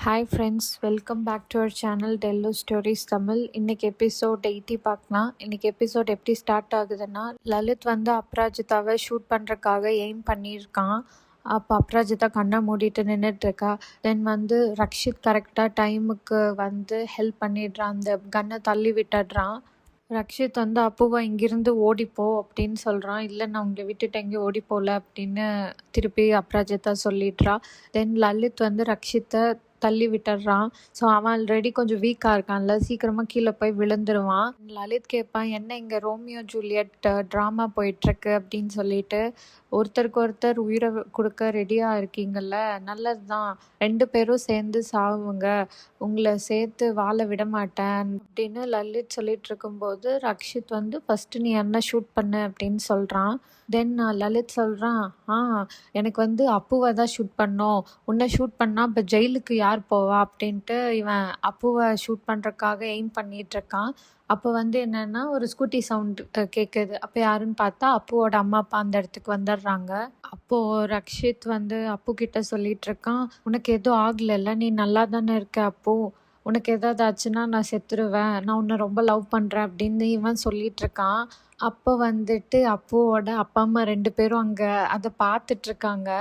Hi friends, welcome back to our channel டெல்லோ stories Tamil. இன்றைக்கி episode 80 பார்க்கலாம். இன்றைக்கி எபிசோட் எப்படி ஸ்டார்ட் ஆகுதுன்னா, லலித் வந்து அப்ராஜிதாவை ஷூட் பண்ணுறக்காக எய்ம் பண்ணியிருக்கான். அப்போ அப்ராஜிதா கண்ணை மூடிட்டு நின்றுட்டுருக்கா. தென் வந்து ரக்ஷித் கரெக்டாக டைமுக்கு வந்து ஹெல்ப் பண்ணிடுறான், அந்த கன்னை தள்ளி விட்டுடுறான். ரக்ஷித் வந்து அப்புவை இங்கிருந்து ஓடிப்போ அப்படின்னு சொல்கிறான். இல்லை, நான் உங்களை விட்டுட்டு எங்கேயும் ஓடி போகல அப்படின்னு திருப்பி அப்ராஜிதா சொல்லிடுறா. தென் லலித் வந்து ரக்ஷித்தை தள்ளி விட்டுடுறான். ஸோ அவன் ஆல்ரெடி கொஞ்சம் வீக்காக இருக்கான்ல, சீக்கிரமாக கீழே போய் விழுந்துருவான். லலித் கேட்பான், என்ன இங்கே ரோமியோ ஜூலியட் ட்ராமா போயிட்டுருக்கு அப்படின்னு சொல்லிட்டு. ஒருத்தருக்கு ஒருத்தர் உயிரை கொடுக்க ரெடியாக இருக்கீங்கல்ல, நல்லது தான், 2 பேரும் சேர்ந்து சாவுங்க, உங்களை சேர்த்து வாழ விட மாட்டேன் அப்படின்னு லலித் சொல்லிட்டு இருக்கும்போது ரக்ஷித் வந்து ஃபஸ்ட்டு நீ என்ன ஷூட் பண்ணு அப்படின்னு சொல்கிறான். தென் லலித் சொல்கிறான், எனக்கு வந்து அப்புவை தான் ஷூட் பண்ணோம், உன்னை ஷூட் பண்ணால் இப்போ ஜெயிலுக்கு யார் போவா அப்படின்ட்டு இவன் அப்புவை ஷூட் பண்ணுறக்காக எய்ம் பண்ணிகிட்ருக்கான். அப்போ வந்து என்னென்னா ஒரு ஸ்கூட்டி சவுண்டு கேட்குது. அப்போ யாருன்னு பார்த்தா அப்புவோட அம்மா அப்பா அந்த இடத்துக்கு வந்துடுறாங்க. அப்போது ரக்ஷித் வந்து அப்பு கிட்ட சொல்லிகிட்ருக்கான், உனக்கு எதுவும் ஆகலைல்ல, நீ நல்லா தானே இருக்க அப்பு, உனக்கு எதாவது ஆச்சுன்னா நான் செத்துருவேன், நான் உன்னை ரொம்ப லவ் பண்ணுறேன் அப்படின்னு இவன் சொல்லிகிட்ருக்கான். அப்போ வந்துட்டு அப்புவோட அப்பா அம்மா 2 பேரும் அங்கே அதை பார்த்துட்ருக்காங்க.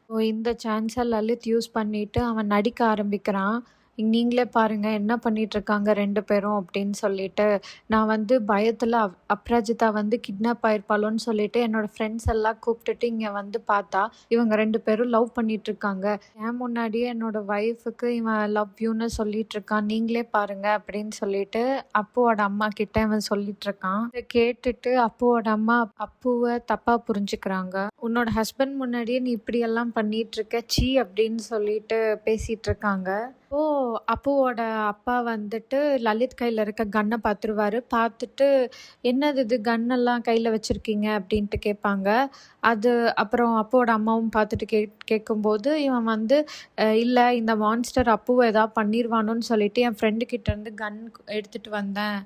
ஸோ இந்த சான்ஸை லலித் யூஸ் பண்ணிவிட்டு அவன் நடிக்க ஆரம்பிக்கிறான். நீங்களே பாருங்கள் என்ன பண்ணிகிட்ருக்காங்க 2 பேரும் அப்படின்னு சொல்லிட்டு. நான் வந்து பயத்தில் அப்ராஜிதா வந்து கிட்னாப் ஆயிருப்பாளோன்னு சொல்லிட்டு என்னோடய ஃப்ரெண்ட்ஸ் எல்லாம் கூப்பிட்டுட்டு இங்கே வந்து பார்த்தா இவங்க 2 பேரும் லவ் பண்ணிகிட்ருக்காங்க. ஏன் முன்னாடியே என்னோடய ஒய்ஃபுக்கு இவன் லவ் யூன்னு சொல்லிகிட்ருக்கான், நீங்களே பாருங்கள் அப்படின்னு சொல்லிட்டு அப்புவோட அம்மா கிட்ட இவன் சொல்லிகிட்ருக்கான். இதை கேட்டுட்டு அப்புவோட அம்மா அப்புவை தப்பாக புரிஞ்சுக்கிறாங்க. உன்னோட ஹஸ்பண்ட் முன்னாடியே நீ இப்படியெல்லாம் பண்ணிகிட்ருக்க, சீ அப்படின்னு சொல்லிட்டு பேசிகிட்டு இருக்காங்க. அப்புவோட அப்பா வந்துட்டு லலித் கையில் இருக்க கன்னை பார்த்துருவாரு. பார்த்துட்டு என்னது இது கன்னெல்லாம் கையில் வச்சுருக்கீங்க அப்படின்ட்டு கேட்பாங்க. அது அப்புறம் அப்புவோட அம்மாவும் பார்த்துட்டு கேட்கும்போது இவன் வந்து இல்லை, இந்த மான்ஸ்டர் அப்புவை எதாவது பண்ணிடுவானோன்னு சொல்லிட்டு என் ஃப்ரெண்டுக்கிட்டேருந்து கன் எடுத்துகிட்டு வந்தேன்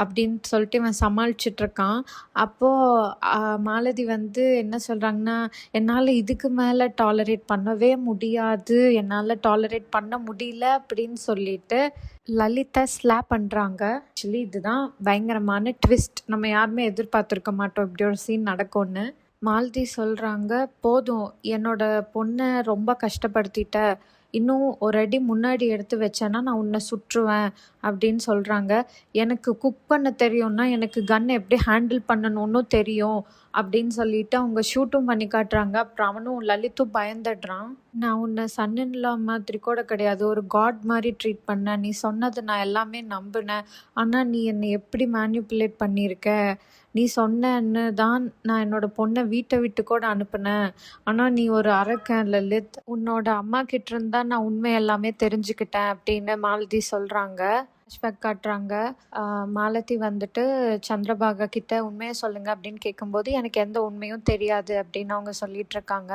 அப்படின்னு சொல்லிட்டு இவன் சமாளிச்சிட்ருக்கான். அப்போது மாலதி வந்து என்ன சொல்கிறாங்கன்னா, என்னால் இதுக்கு மேலே டாலரேட் பண்ணவே முடியாது, என்னால் டாலரேட் பண்ண முடியல அப்படின்னு சொல்லிட்டு லலிதா ஸ்லாப் பண்ணுறாங்க. ஆக்சுவலி இதுதான் பயங்கரமான ட்விஸ்ட், நம்ம யாருமே எதிர்பார்த்துருக்க மாட்டோம் இப்படி ஒரு சீன் நடக்கும்னு. மாலதி சொல்கிறாங்க, போதும், என்னோட பொண்ணை ரொம்ப கஷ்டப்படுத்திட்ட, இன்னும் ஒரு அடி முன்னாடி எடுத்து வச்சேன்னா நான் உன்னை சுற்றுவேன் அப்படின்னு சொல்கிறாங்க. எனக்கு குக் பண்ண தெரியும்னா எனக்கு கன்னை எப்படி ஹேண்டில் பண்ணணும்னு தெரியும் அப்படின்னு சொல்லிட்டு அவங்க ஷூட்டும் பண்ணி காட்டுறாங்க. அப்புறம் அவனும் லலித்தும் பயந்துடுறான். நான் உன்னை சன்னின்லா மாதிரி கூட கிடையாது, ஒரு காட் மாதிரி ட்ரீட் பண்ணேன், நீ சொன்னது நான் எல்லாமே நம்பினேன், ஆனால் நீ என்னை எப்படி மேனிப்புலேட் பண்ணியிருக்க, நீ சொன்னன்னு தான் நான் என்னோட பொண்ணை வீட்டை விட்டு கூட அனுப்புனேன், ஆனால் நீ ஒரு அரக்கன் லலித், உன்னோட அம்மா கிட்ட இருந்தா நான் உண்மை எல்லாமே தெரிஞ்சுக்கிட்டேன் அப்படின்னு மாலதி சொல்கிறாங்க. ஃப்ளாஷ்பேக் காட்டுறாங்க. மாலதி வந்துட்டு சந்திரபாகா கிட்ட உண்மையை சொல்லுங்க அப்படின்னு கேட்கும்போது எனக்கு எந்த உண்மையும் தெரியாது அப்படின்னு அவங்க சொல்லிட்டு இருக்காங்க.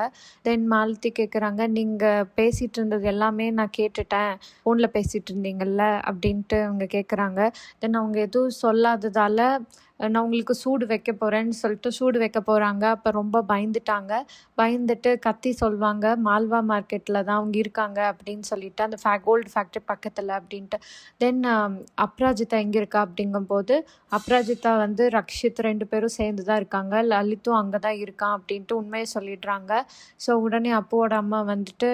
தென் மாலதி கேட்குறாங்க, நீங்கள் பேசிகிட்டு இருந்தது எல்லாமே நான் கேட்டுட்டேன், ஃபோனில் பேசிகிட்டு இருந்தீங்கல்ல அப்படின்ட்டு அவங்க கேட்குறாங்க. தென் அவங்க எதுவும் சொல்லாததால் நான் உங்களுக்கு சூடு வைக்க போகிறேன்னு சொல்லிட்டு சூடு வைக்க போகிறாங்க. அப்போ ரொம்ப பயந்துட்டு கத்தி சொல்வாங்க, மால்வா மார்க்கெட்டில் தான் அவங்க இருக்காங்க அப்படின்னு சொல்லிட்டு, அந்த கோல்டு ஃபேக்ட்ரி பக்கத்தில் அப்படின்ட்டு. தென் அப்ராஜிதா எங்கே இருக்கா அப்படிங்கும்போது அப்ராஜிதா வந்து ரக்ஷித் 2 பேரும் சேர்ந்து தான் இருக்காங்க, லலித்தும் அங்கே தான் இருக்கான் அப்படின்ட்டு உண்மையை சொல்லிடுறாங்க. ஸோ உடனே அப்புவோட அம்மா வந்துட்டு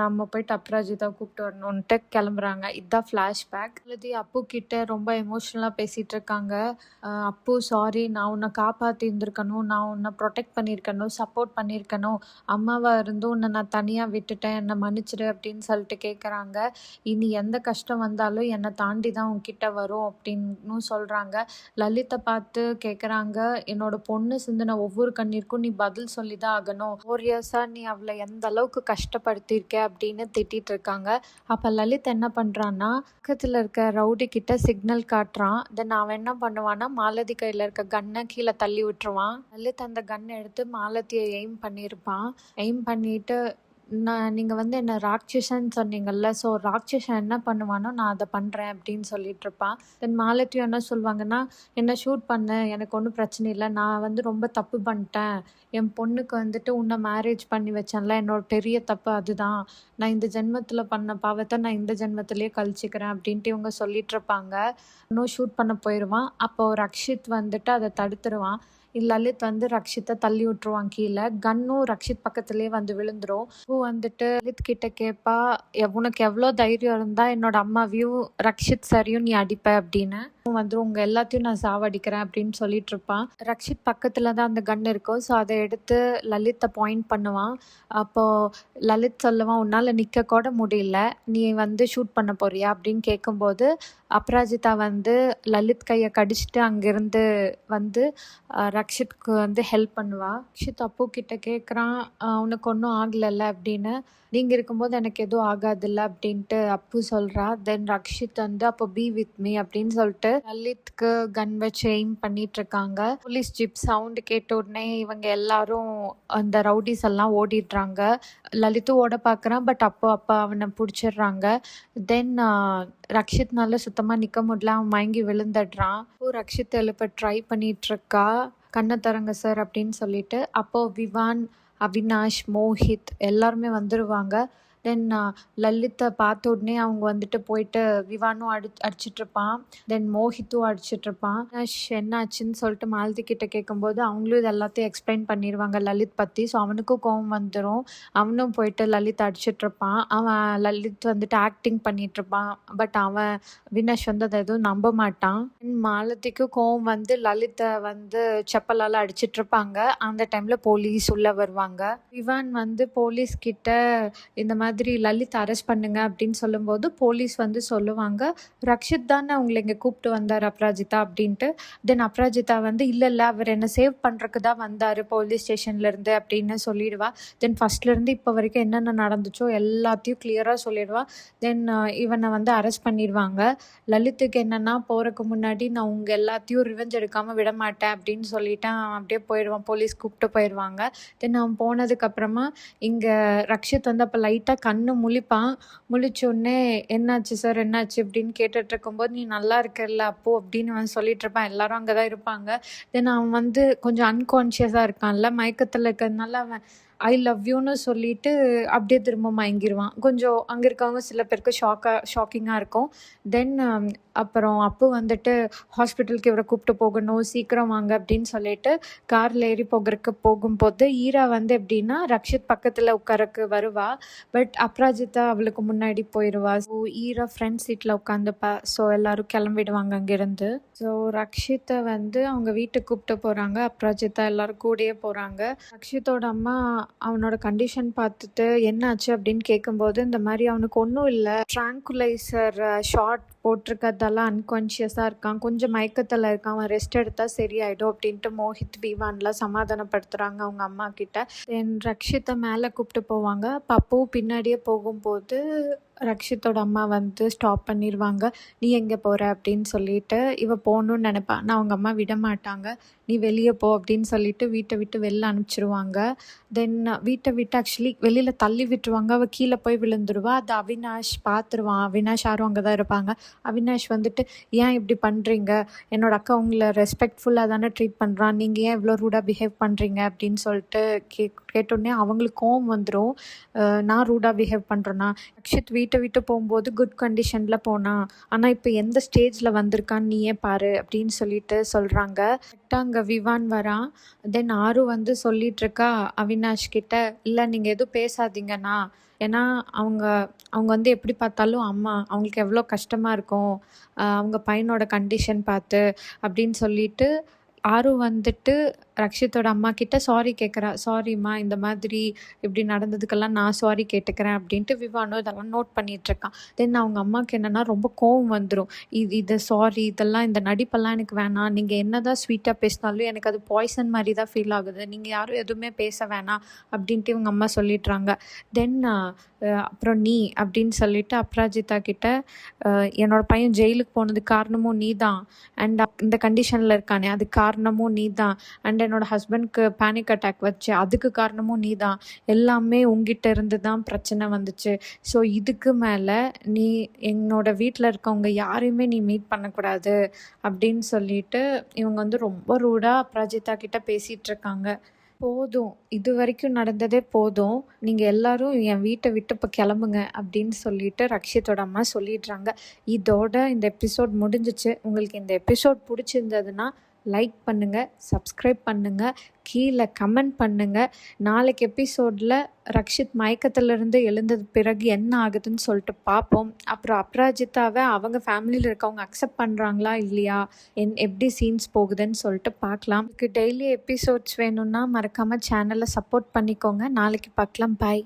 நம்ம போயிட்டு அப்ராஜிதா கூப்பிட்டு வரணுன்ட்டு கிளம்புறாங்க. இதுதான் ஃப்ளாஷ்பேக். லலிதி அப்பு கிட்ட ரொம்ப எமோஷ்னலாக பேசிகிட்டு இருக்காங்க. அப்பு, சாரி, நான் உன்னை காப்பாற்றி இருந்திருக்கணும், நான் உன்னை ப்ரொடெக்ட் பண்ணியிருக்கணும், சப்போர்ட் பண்ணியிருக்கணும், அம்மாவாக இருந்தும் உன்னை நான் தனியாக விட்டுட்டேன், என்னை மன்னிச்சிடு அப்படின்னு சொல்லிட்டு கேட்குறாங்க. இனி எந்த கஷ்டம் வந்தாலும் என்னை தாண்டி தான் உன்கிட்ட வரும் அப்படின்னு சொல்கிறாங்க. லலித்தை பார்த்து கேட்குறாங்க, என்னோட பொண்ணு சிந்தின ஒவ்வொரு கண்ணீருக்கும் நீ பதில் சொல்லி தான் ஆகணும், 4 இயர்ஸாக நீ அவளை எந்த அளவுக்கு கஷ்டப்படுத்தியிருக்க அப்படின்னு திட்டிகிட்டு இருக்காங்க. அப்போ லலித் என்ன பண்ணுறான்னா, பக்கத்தில் இருக்க ரவுடி கிட்ட சிக்னல் காட்டுறான். தென் அவன் என்ன பண்ணுவான்னா மாலதி கையில் இருக்க கன்னை கீழே தள்ளி விட்டுருவான். லலித் அந்த கன்னை எடுத்து மாலதியை எய்ம் பண்ணியிருப்பான். எய்ம் பண்ணிட்டு நீங்கள் வந்து என்ன ராட்சசன்னு சொன்னீங்கல்ல, ஸோ ராட்சசன் என்ன பண்ணுவானோ நான் அதை பண்ணுறேன் அப்படின்னு சொல்லிட்டு இருப்பான். தென் மாலத்தியும் என்ன சொல்லுவாங்கன்னா, என்ன ஷூட் பண்ணு, எனக்கு ஒன்றும் பிரச்சனை இல்லை, நான் வந்து ரொம்ப தப்பு பண்ணிட்டேன், என் பொண்ணுக்கு வந்துட்டு உன்னை மேரேஜ் பண்ணி வச்சேன்ல, என்னோட பெரிய தப்பு அதுதான், நான் இந்த ஜென்மத்தில் பண்ண பாவத்தை நான் இந்த ஜென்மத்திலேயே கழிச்சிக்கிறேன் அப்படின்ட்டு இவங்க சொல்லிட்டு இருப்பாங்க. இன்னும் ஷூட் பண்ண போயிடுவான். அப்போ ரக்ஷித் வந்துட்டு அதை தடுத்துருவான். லலித் வந்து ரக்ஷித்தை தள்ளி விட்டுருவான் கீழே. கன்னும் ரக்ஷித் பக்கத்துலேயே வந்து விழுந்துரும். வந்துட்டு லலித் கிட்ட கேட்பா, உனக்கு எவ்வளோ தைரியம் இருந்தா என்னோட அம்மாவையும் ரக்ஷித் சரியும் நீ அடிப்ப அப்படின்னு. வந்து உங்க எல்லாத்தையும் நான் சாவடிக்கிறேன் அப்படின்னு சொல்லிட்டு இருப்பான். ரக்ஷித் பக்கத்துல தான் அந்த கன் இருக்கும். ஸோ அதை எடுத்து லலித்தை பாயிண்ட் பண்ணுவான். அப்போ லலித் சொல்லுவான், உன்னால நிக்க கூட முடியல, நீ வந்து ஷூட் பண்ண போறியா அப்படின்னு கேட்கும்போது அபராஜிதா வந்து லலித் கையை கடிச்சிட்டு அங்கிருந்து வந்து ரக்ஷித்க்கு வந்து ஹெல்ப் பண்ணுவா. ரக்ஷித் அப்பு கிட்ட கேட்குறான், உனக்கு ஒன்றும் ஆகலைல்ல அப்படின்னு. நீங்கள் இருக்கும்போது எனக்கு எதுவும் ஆகாதில்ல அப்படின்ட்டு அப்பு சொல்கிறா. தென் ரக்ஷித் வந்து அப்போ பி வித் மீ அப்படின்னு சொல்லிட்டு லலித்க்கு கன் வச்சு எய்ம் பண்ணிட்டு இருக்காங்க. போலீஸ் ஜிப் சவுண்டு கேட்ட உடனே இவங்க எல்லாரும் அந்த ரவுடிஸ் எல்லாம் ஓடிடுறாங்க. லலித்தும் ஓட பார்க்குறான், பட் அப்போ அவனை பிடிச்சிடுறாங்க. தென் ரக்ஷித்னால சுத்தமாக நிற்க முடியல, அவன் மயங்கி விழுந்துடுறான். ரக்ஷித் எழுப்ப ட்ரை பண்ணிட்டு இருக்கா, கண்ணை தரங்க சார் அப்படின்னு சொல்லிட்டு. அப்போ விவான், அவினாஷ், மோஹித் எல்லாருமே வந்துடுவாங்க. தென் லலித்தை பார்த்த உடனே அவங்க வந்துட்டு போயிட்டு விவானும் அடிச்சிட்ருப்பான். தென் மோஹித்தும் அடிச்சிட்ருப்பான். அவினாஷ் என்னாச்சுன்னு சொல்லிட்டு மாலதி கிட்ட கேட்கும்போது அவங்களும் இது எல்லாத்தையும் எக்ஸ்பிளைன் பண்ணிடுவாங்க லலித் பற்றி. ஸோ அவனுக்கும் கோவம் வந்துடும். அவனும் போயிட்டு லலித் அடிச்சிட்ருப்பான். அவன் லலித் வந்துட்டு ஆக்டிங் பண்ணிகிட்ருப்பான். பட் அவன் அவினாஷ் வந்து அதை எதுவும் நம்ப மாட்டான். மாலதிக்கும் கோவம் வந்து லலித்தை வந்து செப்பலால் அடிச்சிட்ருப்பாங்க. அந்த டைமில் போலீஸ் உள்ளே வருவாங்க. விவான் வந்து போலீஸ் கிட்ட இந்த மாதிரி லலித் அரெஸ்ட் பண்ணுங்க அப்படின்னு சொல்லும்போது போலீஸ் வந்து சொல்லுவாங்க, ரக்ஷித் தானே அவங்களை இங்கே கூப்பிட்டு வந்தார் அபராஜிதா அப்படின்ட்டு. தென் அபராஜிதா வந்து இல்லை அவர் என்னை சேவ் பண்ணுறதுக்கு தான் வந்தார் போலீஸ் ஸ்டேஷன்லேருந்து அப்படின்னு சொல்லிடுவா. தென் ஃபர்ஸ்ட்லேருந்து இப்போ வரைக்கும் என்னென்ன நடந்துச்சோ எல்லாத்தையும் கிளியராக சொல்லிடுவா. தென் இவனை வந்து அரெஸ்ட் பண்ணிடுவாங்க. லலித்துக்கு என்னென்னா, போகிறதுக்கு முன்னாடி நான் உங்கள் எல்லாத்தையும் ரிவெஞ்ச் எடுக்காமல் விட மாட்டேன் அப்படின்னு சொல்லிட்டு அவன் அப்படியே போயிடுவான். போலீஸ் கூப்பிட்டு போயிடுவாங்க. தென் அவன் போனதுக்கப்புறமா இங்கே ரக்ஷித் வந்து அப்போ லைட்டாக கண்ணு முழிப்பான். முழிச்சோடனே என்னாச்சு சார் என்னாச்சு அப்படின்னு கேட்டுட்டு இருக்கும்போது, நீ நல்லா இருக்கல அப்போ அப்படின்னு அவன் சொல்லிட்டு இருப்பான். எல்லாரும் அங்கே தான் இருப்பாங்க. தென் அவன் வந்து கொஞ்சம் அன்கான்ஷியஸாக இருக்கான்ல, மயக்கத்தில் இருக்கிறதுனால அவன் ஐ லவ் யூன்னு சொல்லிட்டு அப்படியே திரும்ப மயங்கிடுவான். கொஞ்சம் அங்கே இருக்கவங்க சில பேருக்கு ஷாக்கிங்காக இருக்கும். தென் அப்புறம் அப்பு வந்துட்டு ஹாஸ்பிட்டலுக்கு இவரை கூப்பிட்டு போகணும், சீக்கிரம் வாங்க அப்படின்னு சொல்லிட்டு காரில் ஏறி போகும்போது ஈரா வந்து எப்படின்னா ரக்ஷித் பக்கத்தில் உட்காரக்கு வருவா. பட் அபராஜிதா அவளுக்கு முன்னாடி போயிடுவா. ஸோ ஈரா ஃப்ரண்ட் சீட்டில் உட்காந்துப்பா. ஸோ எல்லாரும் கிளம்பிடுவாங்க அங்கேருந்து. ஸோ ரக்ஷித்தை வந்து அவங்க வீட்டுக்கு கூப்பிட்டு போகிறாங்க. அபராஜிதா எல்லாரும் கூடயே போகிறாங்க. ரக்ஷித்தோட அம்மா அவனோட கண்டிஷன் பார்த்துட்டு என்னாச்சு அப்படின்னு கேட்கும்போது, இந்த மாதிரி அவனுக்கு ஒன்றும் இல்லை, ட்ராங்குலைசர் ஷார்ட் போட்டிருக்கிறதெல்லாம் அன்கான்ஷியஸாக இருக்கான், கொஞ்சம் மயக்கத்தில் இருக்கான், அவன் ரெஸ்ட் எடுத்தால் சரியாயிடும் அப்படின்ட்டு மோஹித் விவான்லாம் சமாதானப்படுத்துகிறாங்க அவங்க அம்மா கிட்ட. தென் ரக்ஷித்தை மேலே கூப்பிட்டு போவாங்க. பப்புவும் பின்னாடியே போகும்போது ரக்ஷித்தோட அம்மா வந்து ஸ்டாப் பண்ணிடுவாங்க. நீ எங்கே போகிற அப்படின்னு சொல்லிட்டு இவ போகணுன்னு நினைப்பான். ஆனால் அவங்க அம்மா விட மாட்டாங்க. நீ வெளியே போ அப்படின்னு சொல்லிட்டு வீட்டை விட்டு வெளில அனுப்பிச்சிடுவாங்க. தென் வீட்டை விட்டு ஆக்சுவலி வெளியில் தள்ளி விட்டுருவாங்க. அவள் கீழே போய் விழுந்துருவா. அது அவினாஷ் பார்த்துருவான். அவினாஷ் யாரும் அங்கே தான் இருப்பாங்க. அவினாஷ் வந்துட்டு, ஏன் இப்படி பண்ணுறீங்க, என்னோட அக்கா உங்களை ரெஸ்பெக்ட்ஃபுல்லாக தானே ட்ரீட் பண்ணுறான், நீங்கள் ஏன் இவ்வளோ ரூடாக பிஹேவ் பண்ணுறீங்க அப்படின்னு சொல்லிட்டு கேட்டோடனே அவங்களுக்கு கோவம் வந்துடும். நான் ரூடாக பிஹேவ் பண்ணுறேன்னா, ரக்ஷித் வீட்டை விட்டு போகும்போது குட் கண்டிஷனில் போனான், ஆனால் இப்போ எந்த ஸ்டேஜில் வந்திருக்கான்னு நீயே பாரு அப்படின்னு சொல்லிட்டு சொல்கிறாங்க. கரெக்டாக அங்கே விவான் வரான். தென் ஆரு வந்து சொல்லிட்டு இருக்கா அவினாஷ் கிட்ட, இல்லை நீங்கள் எதுவும் பேசாதீங்கண்ணா, ஏன்னா அவங்க வந்து எப்படி பார்த்தாலும் அம்மா, அவங்களுக்கு எவ்வளோ கஷ்டமாக இருக்கும் அவங்க பையனோட கண்டிஷன் பார்த்து அப்படின்னு சொல்லிட்டு ஆரு வந்துட்டு ரக்ஷித்தோட அம்மா கிட்ட சாரி கேட்குறா. சாரிம்மா, இந்த மாதிரி இப்படி நடந்ததுக்கெல்லாம் நான் சாரி கேட்டுக்கிறேன் அப்படின்ட்டு விவானும் இதெல்லாம் நோட் பண்ணிகிட்ருக்கான். தென் அவங்க அம்மாவுக்கு என்னென்னா ரொம்ப கோவம் வந்துடும். இது சாரி, இதெல்லாம் இந்த நடிப்பெல்லாம் எனக்கு வேணாம், நீங்கள் என்ன தான் ஸ்வீட்டாக பேசினாலும் எனக்கு அது பாய்சன் மாதிரி தான் ஃபீல் ஆகுது, நீங்கள் யாரும் எதுவுமே பேச வேணாம் அப்படின்ட்டு இவங்க அம்மா சொல்லிடுறாங்க. தென் அப்புறம் நீ அப்படின்னு சொல்லிட்டு அபராஜிதா கிட்ட, என்னோட பையன் ஜெயிலுக்கு போனதுக்கு காரணமும் நீ தான், அண்ட் இந்த கண்டிஷனில் இருக்கானே அது காரணமும் நீ தான், அண்ட் என்னோட ஹஸ்பண்ட்க்கு பேனிக் அட்டாக் வச்சு அதுக்கு காரணமும் நீ தான், எல்லாமே உங்ககிட்ட இருந்து தான் பிரச்சனை வந்துச்சு. ஸோ இதுக்கு மேலே நீ என்னோட வீட்டில் இருக்கவங்க யாரையுமே நீ மீட் பண்ணக்கூடாது அப்படின்னு சொல்லிட்டு இவங்க வந்து ரொம்ப ரூடாக அப்ராஜிதா கிட்ட பேசிகிட்டு இருக்காங்க. போதும், இது வரைக்கும் நடந்ததே போதும், நீங்கள் எல்லாரும் என் வீட்டை விட்டு இப்போ கிளம்புங்க அப்படின்னு சொல்லிட்டு ரக்ஷித்தோட அம்மா சொல்லிடுறாங்க. இதோட இந்த எபிசோட் முடிஞ்சிச்சு. உங்களுக்கு இந்த எபிசோட் பிடிச்சிருந்ததுன்னா லைக் பண்ணுங்கள், சப்ஸ்கிரைப் பண்ணுங்கள், கீழே கமெண்ட் பண்ணுங்கள். நாளைக்கு எபிசோடில் ரக்ஷித் மயக்கத்திலிருந்து எழுந்தது பிறகு என்ன ஆகுதுன்னு சொல்லிட்டு பார்ப்போம். அப்புறம் அப்ராஜிதாவை அவங்க ஃபேமிலியில் இருக்கவங்க அக்செப்ட் பண்ணுறாங்களா இல்லையா, எப்படி சீன்ஸ் போகுதுன்னு சொல்லிட்டு பார்க்கலாம். இதுக்கு டெய்லி எபிசோட்ஸ் வேணும்னா மறக்காமல் சேனலை சப்போர்ட் பண்ணிக்கோங்க. நாளைக்கு பார்க்கலாம். பாய்.